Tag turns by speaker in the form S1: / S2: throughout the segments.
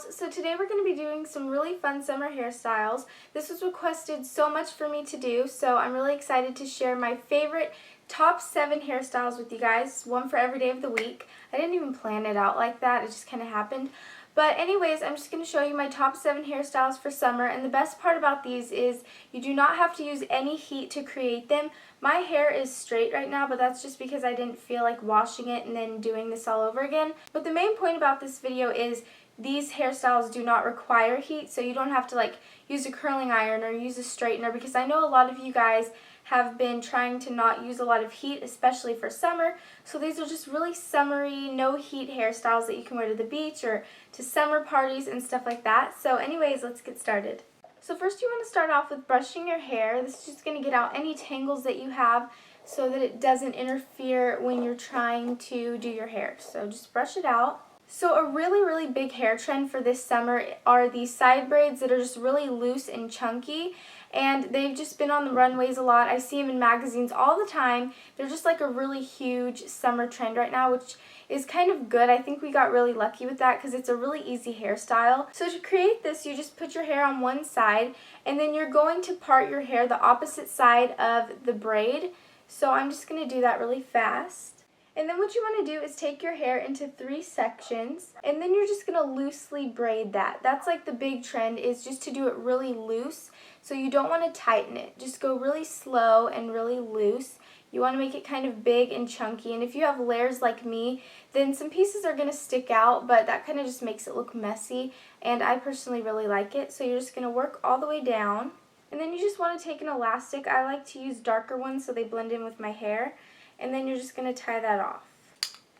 S1: Hairstyles. So today we're going to be doing some really fun summer hairstyles. This was requested so much for me to do, so I'm really excited to share my favorite top 7 hairstyles with you guys, one for every day of the week. I didn't even plan it out like that, it just kind of happened. But anyways, I'm just going to show you my top 7 hairstyles for summer, and the best part about these is you do not have to use any heat to create them. My hair is straight right now, but that's just because I didn't feel like washing it and then doing this all over again. But the main point about this video is these hairstyles do not require heat, so you don't have to like use a curling iron or use a straightener, because I know a lot of you guys have been trying to not use a lot of heat, especially for summer. So these are just really summery, no heat hairstyles that you can wear to the beach or to summer parties and stuff like that. So anyways, let's get started. So first you want to start off with brushing your hair. This is just going to get out any tangles that you have so that it doesn't interfere when you're trying to do your hair. So just brush it out. So a really big hair trend for this summer are these side braids that are just really loose and chunky, and they've just been on the runways a lot. I see them in magazines all the time. They're just like a really huge summer trend right now, which is kind of good. I think we got really lucky with that because it's a really easy hairstyle. So to create this, you just put your hair on one side, and then you're going to part your hair the opposite side of the braid. So I'm just going to do that really fast. And then what you want to do is take your hair into 3 sections, and then you're just going to loosely braid that. That's like the big trend, is just to do it really loose. So you don't want to tighten it. Just go really slow and really loose. You want to make it kind of big and chunky, and if you have layers like me, then some pieces are going to stick out, but that kind of just makes it look messy, and I personally really like it. So you're just going to work all the way down, and then you just want to take an elastic. I like to use darker ones so they blend in with my hair. And then you're just going to tie that off.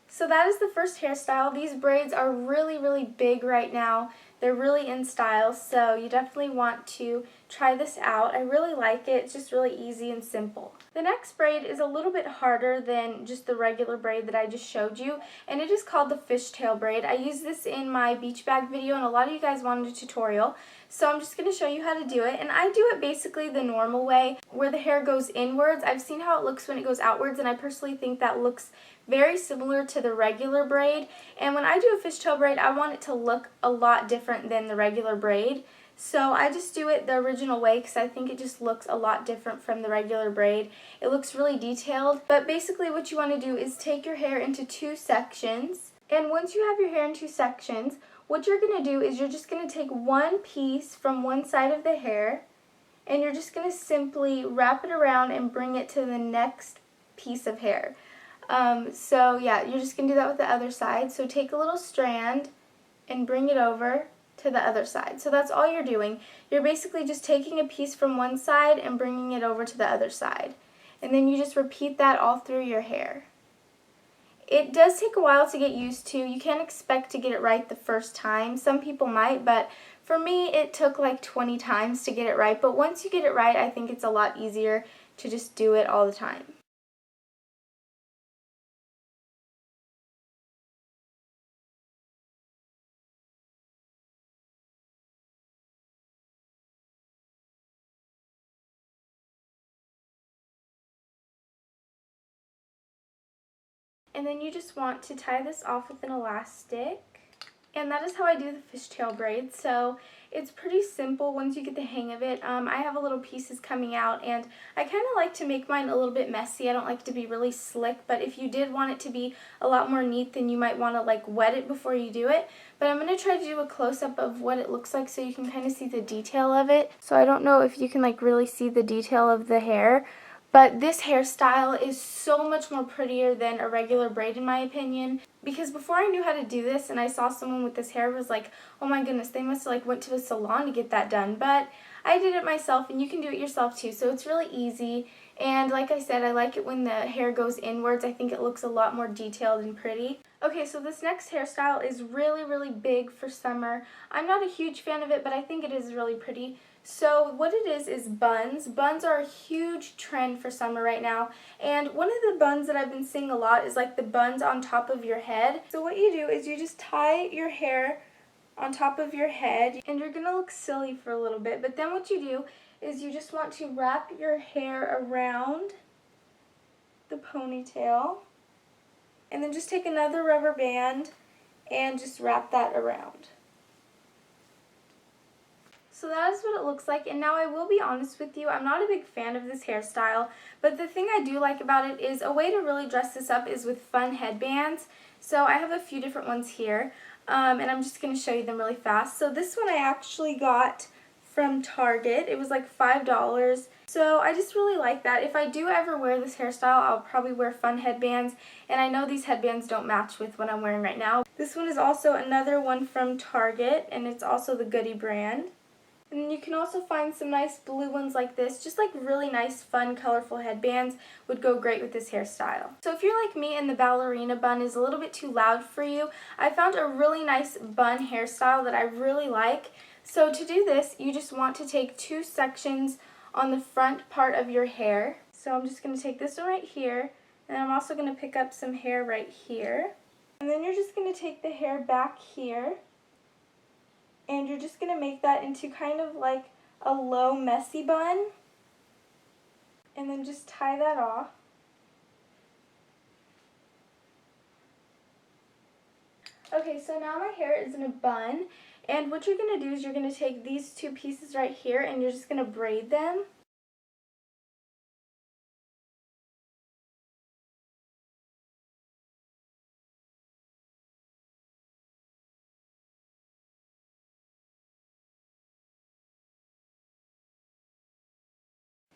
S1: So that is the first hairstyle. These braids are really big right now. They're really in style, so you definitely want to try this out. I really like it. It's just really easy and simple. The next braid is a little bit harder than just the regular braid that I just showed you, and it is called the fishtail braid. I used this in my beach bag video, and a lot of you guys wanted a tutorial, so I'm just going to show you how to do it. And I do it basically the normal way, where the hair goes inwards. I've seen how it looks when it goes outwards, and I personally think that looks very similar to the regular braid. And when I do a fishtail braid, I want it to look a lot different than the regular braid. So I just do it the original way because I think it just looks a lot different from the regular braid. It looks really detailed. But basically what you want to do is take your hair into 2 sections. And once you have your hair in 2 sections, what you're going to do is you're just going to take one piece from one side of the hair, and you're just going to simply wrap it around and bring it to the next piece of hair. So yeah, you're just going to do that with the other side. So take a little strand and bring it over to the other side. So that's all you're doing. You're basically just taking a piece from one side and bringing it over to the other side. And then you just repeat that all through your hair. It does take a while to get used to. You can't expect to get it right the first time. Some people might, but for me it took like 20 times to get it right. But once you get it right, I think it's a lot easier to just do it all the time. And then you just want to tie this off with an elastic. And that is how I do the fishtail braid. So it's pretty simple once you get the hang of it. I have a little pieces coming out, and I kind of like to make mine a little bit messy. I don't like it to be really slick, but if you did want it to be a lot more neat, then you might want to like wet it before you do it. But I'm going to try to do a close-up of what it looks like so you can kind of see the detail of it. So I don't know if you can like really see the detail of the hair. But this hairstyle is so much more prettier than a regular braid in my opinion, because before I knew how to do this and I saw someone with this hair, was like, oh my goodness, they must have like went to a salon to get that done. But I did it myself, and you can do it yourself too, so it's really easy. And like I said, I like it when the hair goes inwards. I think it looks a lot more detailed and pretty. Okay, so this next hairstyle is really big for summer. I'm not a huge fan of it, but I think it is really pretty. So what it is buns. Buns are a huge trend for summer right now, and one of the buns that I've been seeing a lot is like the buns on top of your head. So what you do is you just tie your hair on top of your head, and you're gonna look silly for a little bit, but then what you do is you just want to wrap your hair around the ponytail, and then just take another rubber band and just wrap that around. So that is what it looks like, and now I will be honest with you, I'm not a big fan of this hairstyle, but the thing I do like about it is a way to really dress this up is with fun headbands. So I have a few different ones here, and I'm just going to show you them really fast. So this one I actually got from Target. It was like $5. So I just really like that. If I do ever wear this hairstyle, I'll probably wear fun headbands, and I know these headbands don't match with what I'm wearing right now. This one is also another one from Target, and it's also the Goody brand. And then you can also find some nice blue ones like this. Just like really nice, fun, colorful headbands would go great with this hairstyle. So if you're like me and the ballerina bun is a little bit too loud for you, I found a really nice bun hairstyle that I really like. So to do this, you just want to take 2 sections on the front part of your hair. So I'm just going to take this one right here, and I'm also going to pick up some hair right here. And then you're just going to take the hair back here, and you're just going to make that into kind of like a low messy bun, and then just tie that off. Okay, so now my hair is in a bun, and what you're going to do is you're going to take these 2 pieces right here and you're just going to braid them.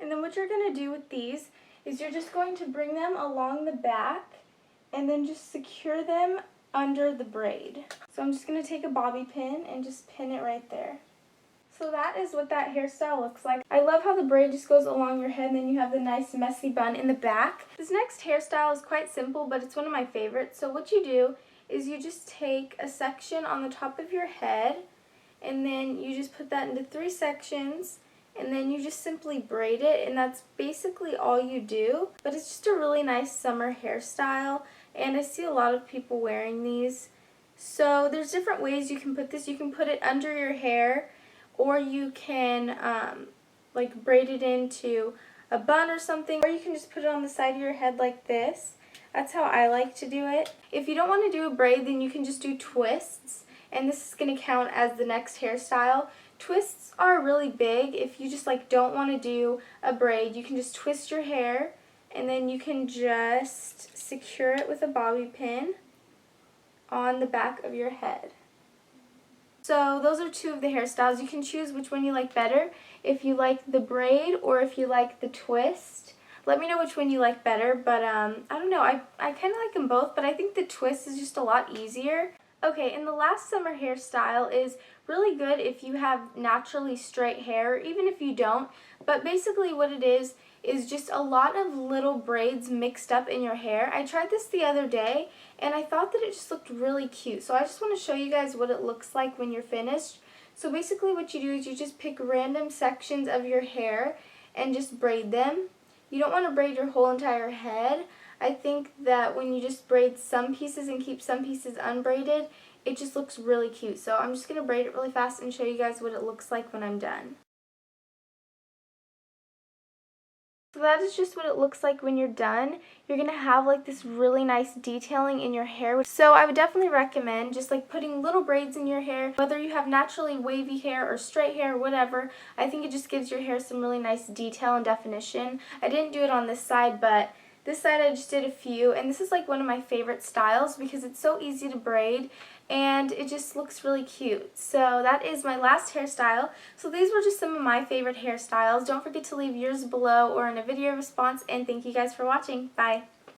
S1: And then what you're going to do with these is you're just going to bring them along the back and then just secure them under the braid. So I'm just going to take a bobby pin and just pin it right there. So that is what that hairstyle looks like. I love how the braid just goes along your head and then you have the nice messy bun in the back. This next hairstyle is quite simple, but it's one of my favorites. So what you do is you just take a section on the top of your head and then you just put that into 3 sections, and then you just simply braid it, and that's basically all you do. But it's just a really nice summer hairstyle, and I see a lot of people wearing these. So there's different ways you can put this. You can put it under your hair, or you can like braid it into a bun or something, or you can just put it on the side of your head like this. That's how I like to do it. If you don't want to do a braid, then you can just do twists, and this is going to count as the next hairstyle. Twists are really big. If you just like don't want to do a braid, you can just twist your hair, and then you can just secure it with a bobby pin on the back of your head. So those are 2 of the hairstyles. You can choose which one you like better, if you like the braid or if you like the twist. Let me know which one you like better, but I don't know, I kind of like them both, but I think the twist is just a lot easier. Okay, and the last summer hairstyle is really good if you have naturally straight hair, or even if you don't, but basically what it is just a lot of little braids mixed up in your hair. I tried this the other day, and I thought that it just looked really cute, so I just want to show you guys what it looks like when you're finished. So basically what you do is you just pick random sections of your hair and just braid them. You don't want to braid your whole entire head. I think that when you just braid some pieces and keep some pieces unbraided, it just looks really cute. So I'm just going to braid it really fast and show you guys what it looks like when I'm done. So that is just what it looks like when you're done. You're going to have like this really nice detailing in your hair. So I would definitely recommend just like putting little braids in your hair, whether you have naturally wavy hair or straight hair or whatever. I think it just gives your hair some really nice detail and definition. I didn't do it on this side, but this side I just did a few, and this is like one of my favorite styles because it's so easy to braid and it just looks really cute. So that is my last hairstyle. So these were just some of my favorite hairstyles. Don't forget to leave yours below or in a video response, and thank you guys for watching. Bye!